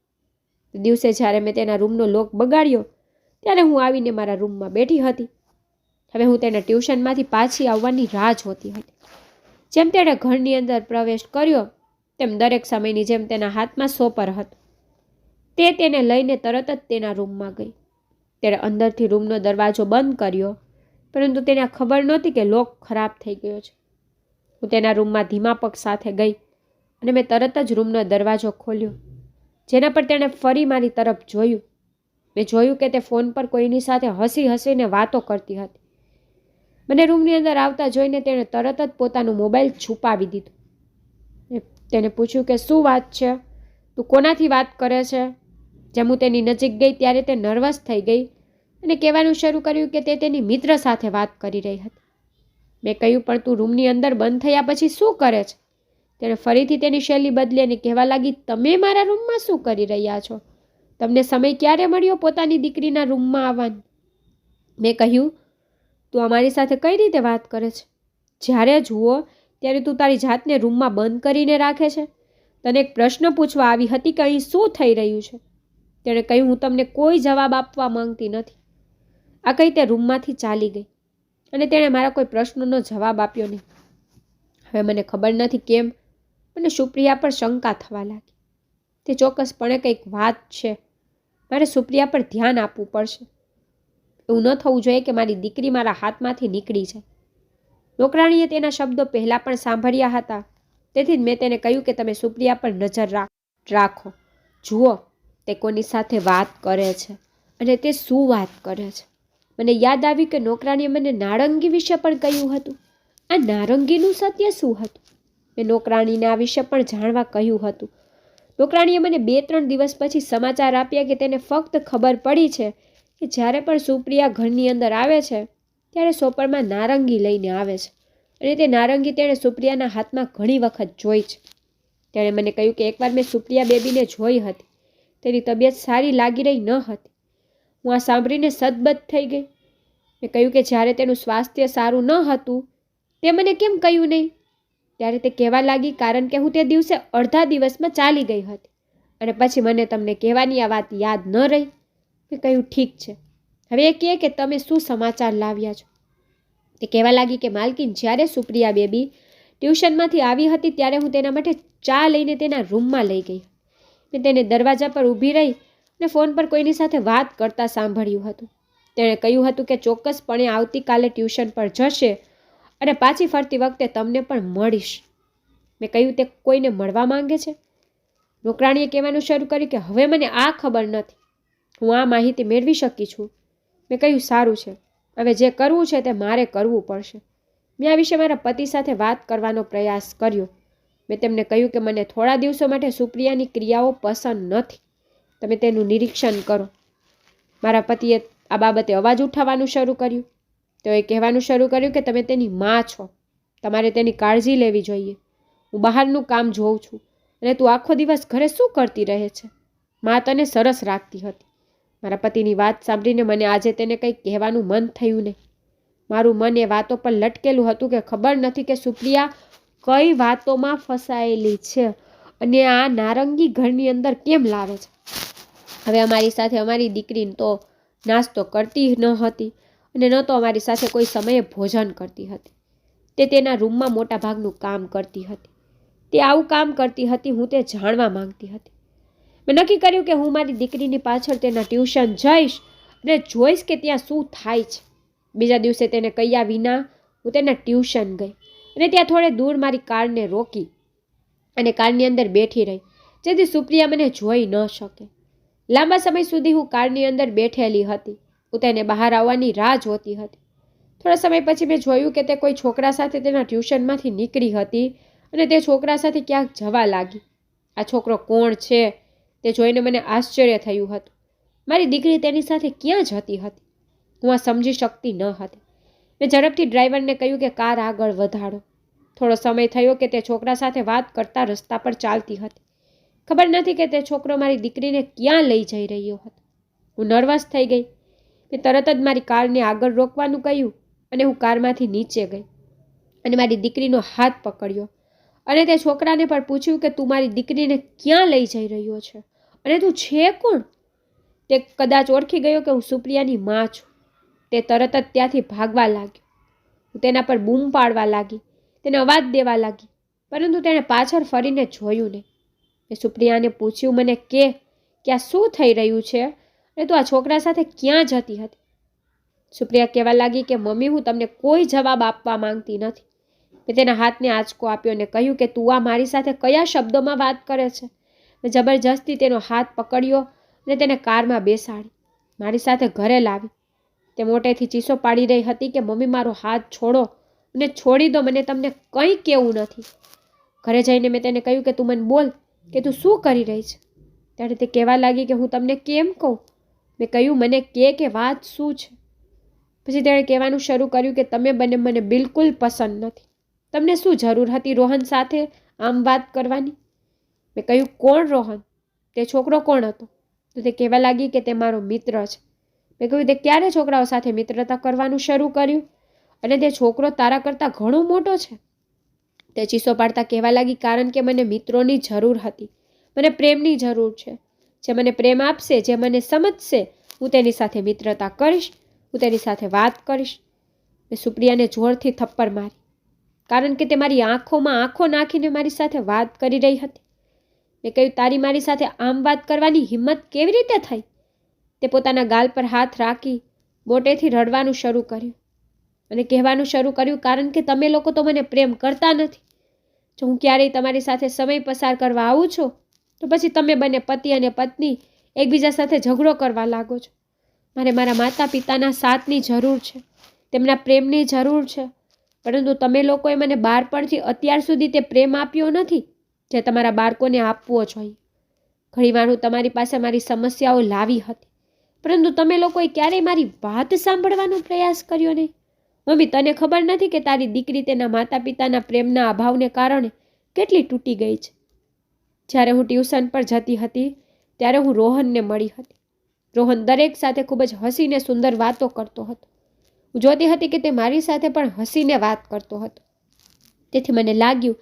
દિવસે જ્યારે મેં તેના રૂમનો લોક બગાડ્યો ત્યારે હું આવીને મારા રૂમમાં બેઠી હતી. હવે હું તેના ટ્યુશનમાંથી પાછી આવવાની રાહ જોતી હતી. જેમ તેણે ઘરની અંદર પ્રવેશ કર્યો તેમ દરેક સમયની જેમ તેના હાથમાં સોપર હતો. તે તેને લઈને તરત જ તેના રૂમમાં ગઈ. તેણે અંદરથી રૂમનો દરવાજો બંધ કર્યો, પરંતુ તેને ખબર નહોતી કે લોક ખરાબ થઈ ગયો છે. હું તેના રૂમમાં ધીમા પગ સાથે ગઈ અને મેં તરત જ રૂમનો દરવાજો ખોલ્યો, જેના પર તેણે ફરી મારી તરફ જોયું. મેં જોયું કે તે ફોન પર કોઈની સાથે હસીને વાતો કરતી હતી. મને રૂમની અંદર આવતા જોઈને તેણે તરત જ પોતાનું મોબાઈલ છુપાવી દીધું. તેને પૂછ્યું કે શું વાત છે, તું કોનાથી વાત કરે છે? જેમ હું તેની નજીક ગઈ ત્યારે તે નર્વસ થઈ ગઈ અને કહેવાનું શરૂ કર્યું કે તે તેની મિત્ર સાથે વાત કરી રહી હતી. મેં કહ્યું પણ તું રૂમની અંદર બંધ થયા પછી શું કરે છે? તેણે ફરીથી તેની શૈલી બદલી અને કહેવા લાગી, તમે મારા રૂમમાં શું કરી રહ્યા છો? તમને સમય ક્યારે મળ્યો પોતાની દીકરીના રૂમમાં આવવાનો? મેં કહ્યું, તું અમારી સાથે કઈ રીતે વાત કરે છે? જ્યારે જુઓ ત્યારે તું તારી જાતને રૂમમાં બંધ કરીને રાખે છે. તને એક પ્રશ્ન પૂછવા આવી હતી કે અહીં શું થઈ રહ્યું છે? તેણે કહ્યું, હું તમને કોઈ જવાબ આપવા માંગતી નથી. આ કહી તે રૂમમાંથી ચાલી ગઈ અને તેણે મારા કોઈ પ્રશ્નનો જવાબ આપ્યો નહીં. હવે મને ખબર નથી કેમ મને સુપ્રિયા પર શંકા થવા લાગી. તે ચોક્કસપણે કંઈક વાત છે. મારે સુપ્રિયા પર ધ્યાન આપવું પડશે. એવું ન થવું જોઈએ કે મારી દીકરી મારા હાથમાંથી નીકળી જાય. નોકરાણીએ તેના શબ્દો પહેલાં પણ સાંભળ્યા હતા, તેથી જ મેં તેને કહ્યું કે તમે સુપ્રિયા પર નજર રાખો. જુઓ તે કોની સાથે વાત કરે છે અને તે શું વાત કરે છે. મને યાદ આવ્યું કે નોકરાણીએ મને નારંગી વિશે પણ કહ્યું હતું. આ નારંગીનું સત્ય શું હતું? મેં નોકરાણીને આ વિશે પણ જાણવા કહ્યું હતું. નોકરાણીએ મને 2-3 દિવસ પછી સમાચાર આપ્યા કે તેને ફક્ત ખબર પડી છે કે જ્યારે પણ સુપ્રિયા ઘરની અંદર આવે છે ત્યારે સોપરમાં નારંગી લઈને આવે છે અને તે નારંગી તેણે સુપ્રિયાના હાથમાં ઘણી વખત જોઈ છે. તેણે મને કહ્યું કે એકવાર મેં સુપ્રિયા બેબીને જોઈ હતી. તેની તબિયત સારી લાગી રહી ન હતી. હું આ સાંભળીને સદબદ થઈ ગઈ. મેં કહ્યું કે જ્યારે તેનું સ્વાસ્થ્ય સારું ન હતું તે મને કેમ કહ્યું નહીં? ત્યારે તે કહેવા લાગી, કારણ કે હું તે દિવસે અડધા દિવસમાં ચાલી ગઈ હતી અને પછી મને તમને કહેવાની આ વાત યાદ ન રહી. મેં કહ્યું, ઠીક છે, હવે એ કહે કે તમે શું સમાચાર લાવ્યા છો? તે કહેવા લાગી કે માલકીન, જ્યારે સુપ્રિયા બેબી ટ્યુશનમાંથી આવી હતી ત્યારે હું તેના માટે ચા લઈને તેના રૂમમાં લઈ ગઈ. મેં તેને દરવાજા પર ઊભી રહી અને ફોન પર કોઈની સાથે વાત કરતા સાંભળ્યું હતું. તેણે કહ્યું હતું કે ચોક્કસપણે આવતીકાલે ટ્યુશન પર જશે અને પાછી ફરતી વખતે તમને પણ મળીશ. મેં કહ્યું, તે કોઈને મળવા માંગે છે? નોકરાણીએ કહેવાનું શરૂ કર્યું કે હવે મને આ ખબર નથી. હું આ માહિતી મેળવી શકી છું. મેં કહ્યું, સારું છે, હવે જે કરવું છે તે મારે કરવું પડશે. મેં આ વિશે મારા પતિ સાથે વાત કરવાનો પ્રયાસ કર્યો. મેં તેમને કહ્યું કે મને થોડા દિવસો માટે સુપ્રિયાની ક્રિયાઓ પસંદ નથી. તમે તેનું નિરીક્ષણ કરો. મારા પતિએ આ બાબતે અવાજ ઉઠાવવાનું શરૂ કર્યું. તેઓએ કહેવાનું શરૂ કર્યું કે તમે તેની માં છો, તમારે તેની કાળજી લેવી જોઈએ. હું બહારનું કામ જોઉં છું અને તું આખો દિવસ ઘરે શું કરતી રહે છે? માં તને સરસ રાખતી હતી. મારા પતિની વાત સાંભળીને મને આજે તેને કંઈ કહેવાનું મન થયું નહીં. મારું મન એ વાતો પર લટકેલું હતું કે ખબર નથી કે સુપ્રિયા કઈ વાતોમાં ફસાયેલી છે અને આ નારંગી ઘરની અંદર કેમ લાવે છે. હવે અમારી સાથે અમારી દીકરી તો નાસ્તો કરતી ન હતી અને ન તો અમારી સાથે કોઈ સમયે ભોજન કરતી હતી. તે તેના રૂમમાં મોટા ભાગનું કામ કરતી હતી. તે આવું કામ કરતી હતી, હું તે જાણવા માંગતી હતી. મેં નક્કી કર્યું કે હું મારી દીકરીની પાછળ તેના ટ્યુશન જઈશ અને જોઈશ કે ત્યાં શું થાય છે. બીજા દિવસે તેને કહ્યા વિના હું તેના ટ્યુશન ગઈ અને ત્યાં થોડે દૂર મારી કારને રોકી અને કારની અંદર બેઠી રહી, જેથી સુપ્રિયા મને જોઈ ન શકે. લાંબા સમય સુધી હું કારની અંદર બેઠેલી હતી. હું તેને બહાર આવવાની રાહ જોતી હતી. થોડા સમય પછી મેં જોયું કે તે કોઈ છોકરા સાથે તેના ટ્યુશનમાંથી નીકળી હતી અને તે છોકરા સાથે ક્યાંક જવા લાગી. આ છોકરો કોણ છે તે જોઈને મને આશ્ચર્ય થયું હતું. મારી દીકરી તેની સાથે ક્યાં જતી હતી? હું આ સમજી શકતી ન હતી. મેં ઝડપથી ડ્રાઈવરને કહ્યું કે કાર આગળ વધારો. થોડો સમય થયો કે તે છોકરા સાથે વાત કરતા રસ્તા પર ચાલતી હતી. ખબર નથી કે તે છોકરો મારી દીકરીને ક્યાં લઈ જઈ રહ્યો હતો. હું નર્વસ થઈ ગઈ. મેં તરત જ મારી કારને આગળ રોકવાનું કહ્યું અને હું કારમાંથી નીચે ગઈ અને મારી દીકરીનો હાથ પકડ્યો અને તે છોકરાને પણ પૂછ્યું કે તું મારી દીકરીને ક્યાં લઈ જઈ રહ્યો છે અને તું છે કોણ? તે કદાચ ઓળખી ગયો કે હું સુપ્રિયાની માં છું. તે તરત જ ત્યાંથી ભાગવા લાગ્યો. હું તેના પર બૂમ પાડવા લાગી, તેને અવાજ દેવા લાગી, પરંતુ તેણે પાછળ ફરીને જોયું નહીં. મેં સુપ્રિયાને પૂછ્યું, મને કે આ શું થઈ રહ્યું છે અને તું આ છોકરા સાથે ક્યાં જતી હતી? સુપ્રિયા કહેવા લાગી કે મમ્મી, હું તમને કોઈ જવાબ આપવા માંગતી નથી. મેં તેના હાથને આંચકો આપ્યો અને કહ્યું કે તું આ મારી સાથે કયા શબ્દોમાં વાત કરે છે? મેં જબરજસ્તી તેનો હાથ પકડ્યો અને તેને કારમાં બેસાડી મારી સાથે ઘરે લાવી. તે મોટેથી ચીસો પાડી રહી હતી કે મમ્મી, મારો હાથ છોડો અને છોડી દો, મને તમને કંઈ કહેવું નથી. ઘરે જઈને મેં તેને કહ્યું કે તું મને બોલ કે તું શું કરી રહી છે? ત્યારે તે કહેવા લાગી કે હું તમને કેમ કહું? મેં કહ્યું, મને કે વાત શું છે? પછી તેણે કહેવાનું શરૂ કર્યું કે તમે બંને મને બિલકુલ પસંદ નથી. તમને શું જરૂર હતી રોહન સાથે આમ વાત કરવાની? મેં કહ્યું, કોણ રોહન? તે છોકરો કોણ હતો? તો તે કહેવા લાગી કે તે મારો મિત્ર છે. મેં કહ્યું, તે ક્યારે છોકરાઓ સાથે મિત્રતા કરવાનું શરૂ કર્યું અને તે છોકરો તારા કરતાં ઘણો મોટો છે? તે ચીસો પાડતા કહેવા લાગી, કારણ કે મને મિત્રોની જરૂર હતી. મને પ્રેમની જરૂર છે. જે મને પ્રેમ આપશે, જે મને સમજશે, હું તેની સાથે મિત્રતા કરીશ, હું તેની સાથે વાત કરીશ. મેં સુપ્રિયાને જોરથી થપ્પડ મારી, કારણ કે તે મારી આંખોમાં આંખો નાખીને મારી સાથે વાત કરી રહી હતી. મેં કહ્યું, તારી મારી સાથે આમ વાત કરવાની હિંમત કેવી રીતે થઈ? તે પોતાના ગાલ પર હાથ રાખી મોટેથી રડવાનું શરૂ કર્યું અને કહેવાનું શરૂ કર્યું, કારણ કે તમે લોકો તો મને પ્રેમ કરતા નથી. જો હું ક્યારેય તમારી સાથે સમય પસાર કરવા આવું છું તો પછી તમે બંને પતિ અને પત્ની એકબીજા સાથે ઝઘડો કરવા લાગો છો. મારે મારા માતા પિતાના સાથની જરૂર છે, તેમના પ્રેમની જરૂર છે, પરંતુ તમે લોકોએ મને બાળપણથી અત્યાર સુધી તે પ્રેમ આપ્યો નથી જે તમારા બાળકોને આપવો જોઈએ. ઘણીવાર હું તમારી પાસે મારી સમસ્યાઓ લાવી હતી, પરંતુ તમે લોકોએ ક્યારેય મારી વાત સાંભળવાનો પ્રયાસ કર્યો નહીં. મમ્મી, તને ખબર નથી કે તારી દીકરી તેના માતા પિતાના પ્રેમના અભાવને કારણે કેટલી તૂટી ગઈ છે. જ્યારે હું ટ્યુશન પર જતી હતી ત્યારે હું રોહનને મળી હતી. રોહન દરેક સાથે ખૂબ જ હસીને સુંદર વાતો કરતો હતો. હું જોતી હતી કે તે મારી સાથે પણ હસીને વાત કરતો હતો. તેથી મને લાગ્યું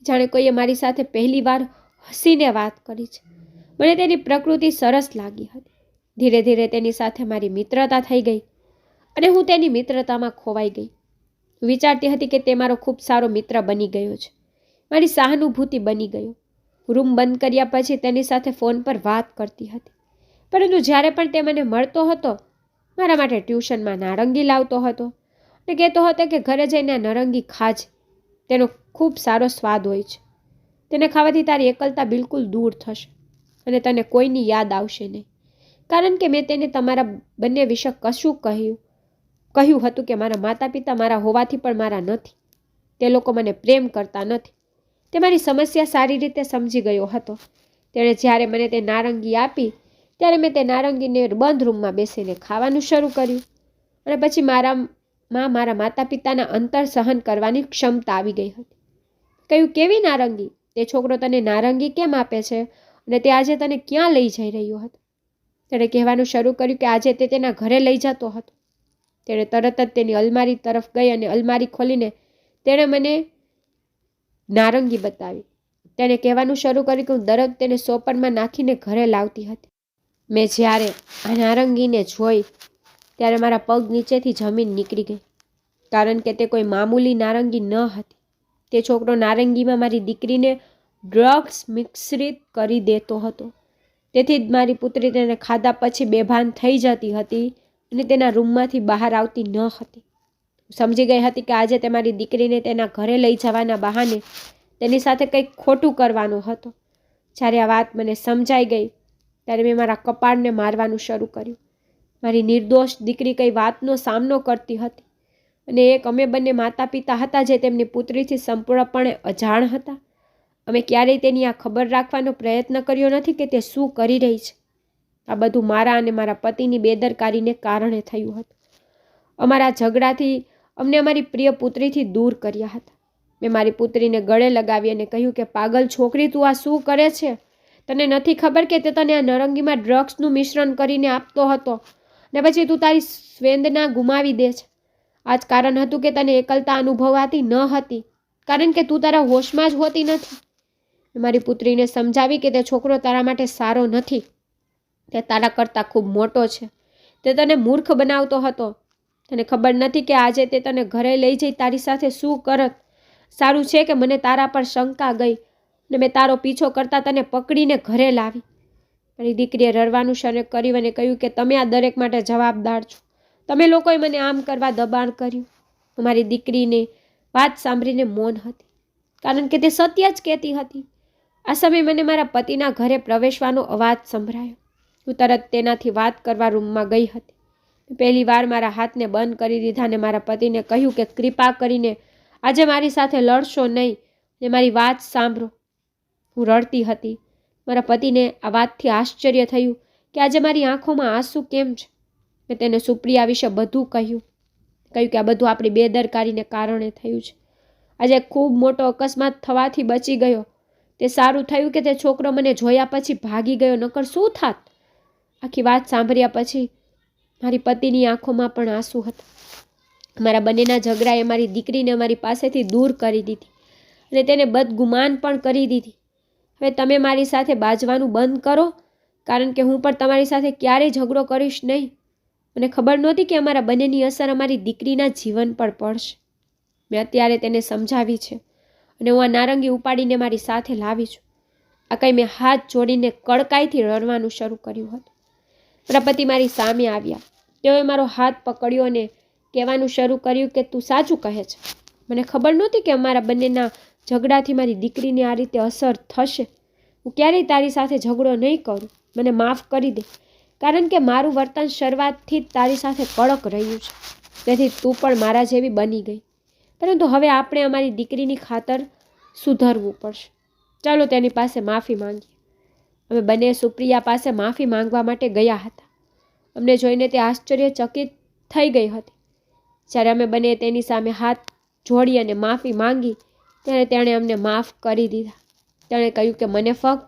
જાણે કોઈએ મારી સાથે પહેલી વાર હસીને વાત કરી છે. મને તેની પ્રકૃતિ સરસ લાગી હતી. ધીરે ધીરે તેની સાથે મારી મિત્રતા થઈ ગઈ અને હું તેની મિત્રતામાં ખોવાઈ ગઈ. હું વિચારતી હતી કે તે મારો ખૂબ સારો મિત્ર બની ગયો છે, મારી સહાનુભૂતિ બની ગયો. રૂમ બંધ કર્યા પછી તેની સાથે ફોન પર વાત કરતી હતી, પરંતુ જ્યારે પણ તે મને મળતો હતો મારા માટે ટ્યુશનમાં નારંગી લાવતો હતો અને કહેતો હતો કે ઘરે જઈને નારંગી ખાજે, તેનો ખૂબ સારો સ્વાદ હોય છે. તેને ખાવાથી તારી એકલતા બિલકુલ દૂર થશે અને તને કોઈની યાદ આવશે નહીં, કારણ કે મેં તેને તમારા બંને વિશે કશું કહ્યું હતું કે મારા માતા પિતા મારા હોવાથી પણ મારા નથી. તે લોકો મને પ્રેમ કરતા નથી. તે મારી સમસ્યા સારી રીતે સમજી ગયો હતો. તેણે જ્યારે મને તે નારંગી આપી ત્યારે મેં તે નારંગીને બંધ રૂમમાં બેસીને ખાવાનું શરૂ કર્યું અને પછી મારા માતા પિતાના અંતર સહન કરવાની ક્ષમતા આવી ગઈ હતી. કહ્યું, કેવી નારંગી? તે છોકરો તને નારંગી કેમ આપે છે અને તે આજે તને ક્યાં લઈ જઈ રહ્યો હતો? તેણે કહેવાનું શરૂ કર્યું કે આજે તે તેના ઘરે લઈ જતો હતો. તેણે તરત જ તેની અલમારી તરફ ગઈ અને અલમારી ખોલીને તેણે મને નારંગી બતાવી. તેણે કહેવાનું શરૂ કર્યું કે હું દરરોજ તેને સોપરમાં નાખીને ઘરે લાવતી હતી. મેં જ્યારે આ નારંગીને જોઈ ત્યારે મારા પગ નીચેથી જમીન નીકળી ગઈ, કારણ કે તે કોઈ મામૂલી નારંગી ન હતી. તે છોકરો નારંગીમાં મારી દીકરીને ડ્રગ્સ મિશ્રિત કરી દેતો હતો. તેથી જ મારી પુત્રી તેને ખાધા પછી બેભાન થઈ જતી હતી અને તેના રૂમમાંથી બહાર આવતી ન હતી. સમજી ગઈ હતી કે આજે તે મારી દીકરીને તેના ઘરે લઈ જવાના બહાને તેની સાથે કંઈક ખોટું કરવાનો હતો. જ્યારે આ વાત મને સમજાઈ ગઈ ત્યારે મેં મારા કપાળને મારવાનું શરૂ કર્યું. મારી નિર્દોષ દીકરી કઈ વાતનો સામનો કરતી હતી અને એક અમે બંને માતા પિતા હતા જે તેમની પુત્રીથી સંપૂર્ણપણે અજાણ હતા. અમે ક્યારેય તેની આ ખબર રાખવાનો પ્રયત્ન કર્યો નથી કે તે શું કરી રહી છે. આ બધું મારા અને મારા પતિની બેદરકારીને કારણે થયું હતું. અમારા ઝઘડાથી અમને અમારી પ્રિય પુત્રીથી દૂર કર્યા હતા. મેં મારી પુત્રીને ગળે લગાવી અને કહ્યું કે પાગલ છોકરી, તું આ શું કરે છે? તને નથી ખબર કે તે તને આ નારંગીમાં ડ્રગ્સનું મિશ્રણ કરીને આપતો હતો ને પછી તું તારી સ્વેદના ગુમાવી દે છે. આ જ કારણ હતું કે તને એકલતા અનુભવાતી ન હતી, કારણ કે તું તારા હોશમાં જ હોતી નથી. મારી પુત્રીને સમજાવી કે તે છોકરો તારા માટે સારો નથી, તે તારા કરતાં ખૂબ મોટો છે. તે તને મૂર્ખ બનાવતો હતો. તને ખબર નથી કે આજે તે તને ઘરે લઈ જઈ તારી સાથે શું કરત. સારું છે કે મને તારા પર શંકા ગઈ ને મેં તારો પીછો કરતા તને પકડીને ઘરે લાવી. મારી દીકરીએ રડવાનું શરૂ કર્યું અને કહ્યું કે તમે આ દરેક માટે જવાબદાર છો. તમે લોકોએ મને આમ કરવા દબાણ કર્યું. મારી દીકરીને વાત સાંભળીને મૌન હતી, કારણ કે તે સત્ય જ કહેતી હતી. આ સમયે મને મારા પતિના ઘરે પ્રવેશવાનો અવાજ સંભળાયો. હું તરત તેનાથી વાત કરવા રૂમમાં ગઈ હતી. પહેલી વાર મારા હાથને બંધ કરી દીધા અને મારા પતિને કહ્યું કે કૃપા કરીને આજે મારી સાથે લડશો નહીં ને મારી વાત સાંભળો. હું રડતી હતી. મારા પતિને આ વાતથી આશ્ચર્ય થયું કે આજે મારી આંખોમાં આંસુ કેમ છે. મેં તેને સુપ્રિયા વિશે બધું કહ્યું કે આ બધું આપણી બેદરકારીને કારણે થયું છે. આજે ખૂબ મોટો અકસ્માત થવાથી બચી ગયો. તે સારું થયું કે તે છોકરો મને જોયા પછી ભાગી ગયો, નકર શું થાત? આખી વાત સાંભળ્યા પછી મારી પતિની આંખોમાં પણ આંસુ હતા. મારા બંનેના ઝઘડાએ મારી દીકરીને મારી પાસેથી દૂર કરી દીધી અને તેને બદગુમાન પણ કરી દીધી. હવે તમે મારી સાથે બાજવાનું બંધ કરો, કારણ કે હું પણ તમારી સાથે ક્યારેય ઝઘડો કરીશ નહીં. મને ખબર નહોતી કે અમારા બંનેની અસર અમારી દીકરીના જીવન પર પડશે. મેં અત્યારે તેને સમજાવી છે અને હું આ નારંગી ઉપાડીને મારી સાથે લાવી છું. આ કંઈ મેં હાથ જોડીને કડકાઈથી રડવાનું શરૂ કર્યું હતું. મારા પતિ મારી સામે આવ્યા. તેઓએ મારો હાથ પકડ્યો અને કહેવાનું શરૂ કર્યું કે તું સાચું કહે છે. મને ખબર નહોતી કે અમારા બંનેના ઝઘડાથી મારી દીકરીને આ રીતે અસર થશે. હું ક્યારેય તારી સાથે ઝઘડો નહીં કરું. મને માફ કરી દે, કારણ કે મારું વર્તન શરૂઆતથી જ તારી સાથે કડક રહ્યું છે. તેથી તું પણ મારા જેવી બની ગઈ. પરંતુ હવે આપણે અમારી દીકરીની ખાતર સુધરવું પડશે. ચાલો તેની પાસે માફી માંગીએ. અમે બંને સુપ્રિયા પાસે માફી માંગવા માટે ગયા હતા. અમને જોઈને તે આશ્ચર્યચકિત થઈ ગઈ હતી. જ્યારે અમે બંને તેની સામે હાથ જોડી અને માફી માંગી ત્યારે તેણે અમને માફ કરી દીધા. તેણે કહ્યું કે મને ફક્ત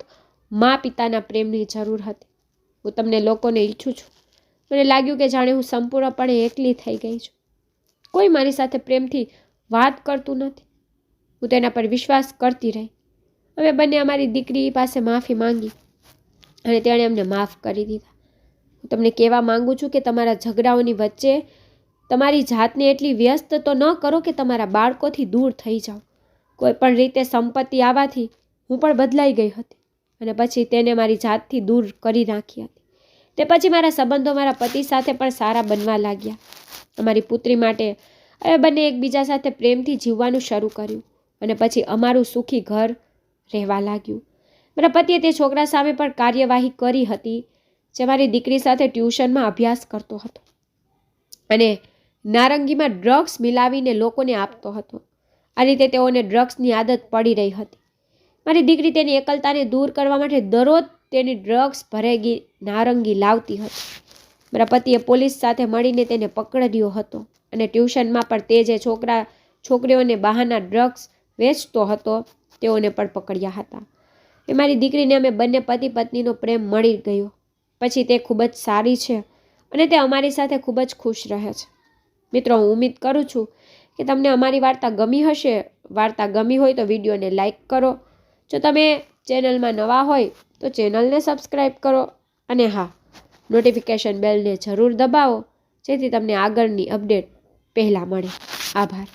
મા પિતાના પ્રેમની જરૂર હતી. હું તમને લોકોને ઈચ્છું છું. મને લાગ્યું કે જાણે હું સંપૂર્ણપણે એકલી થઈ ગઈ છું. કોઈ મારી સાથે પ્રેમથી વાત કરતું નથી. હું તેના પર વિશ્વાસ કરતી રહી. અમે બંને અમારી દીકરી પાસે માફી માંગી અને તેણે અમને માફ કરી દીધા. હું તમને કહેવા માંગુ છું કે તમારા ઝઘડાઓની વચ્ચે તમારી જાતને એટલી વ્યસ્ત તો ન કરો કે તમારા બાળકોથી દૂર થઈ જાઓ. કોઈ પણ રીતે સંપત્તિ આવવાથી હું પણ બદલાઈ ગઈ હતી અને પછી તેને મારી જાતથી દૂર કરી નાખી હતી. તે પછી મારા સંબંધો મારા પતિ સાથે પણ સારા બનવા લાગ્યા. અમારી પુત્રી માટે અમે બંને એકબીજા સાથે પ્રેમથી જીવવાનું શરૂ કર્યું અને પછી અમારું સુખી ઘર રહેવા લાગ્યું. મારા પતિએ તે છોકરા સામે પણ કાર્યવાહી કરી હતી જે મારી દીકરી સાથે ટ્યુશનમાં અભ્યાસ કરતો હતો અને નારંગીમાં ડ્રગ્સ મિલાવીને લોકોને આપતો હતો. આ રીતે તેઓને ડ્રગ્સની આદત પડી રહી હતી. મારી દીકરી તેની એકલતાને દૂર કરવા માટે દરરોજ તેની ડ્રગ્સ ભરેલી નારંગી લાવતી હતી. મારા પતિએ પોલીસ સાથે મળીને તેને પકડ્યો હતો અને ટ્યુશનમાં પણ તે જે છોકરીઓને બહારના ડ્રગ્સ વેચતો હતો તેઓને પણ પકડ્યા હતા. એ મારી દીકરીને અમે બંને પતિ પત્નીનો પ્રેમ મળી ગયો. પછી તે ખૂબ જ સારી છે અને તે અમારી સાથે ખૂબ જ ખુશ રહે છે. મિત્રો, હું ઉમ્મીદ કરું છું કે તમને અમારી વાર્તા ગમી હશે. વાર્તા ગમી હોય તો વિડીયોને લાઈક કરો. જો તમે ચેનલમાં નવા હોય તો ચેનલને સબસ્ક્રાઈબ કરો અને હા, નોટિફિકેશન બેલને જરૂર દબાવો જેથી તમને આગળની અપડેટ પહેલાં મળે. આભાર.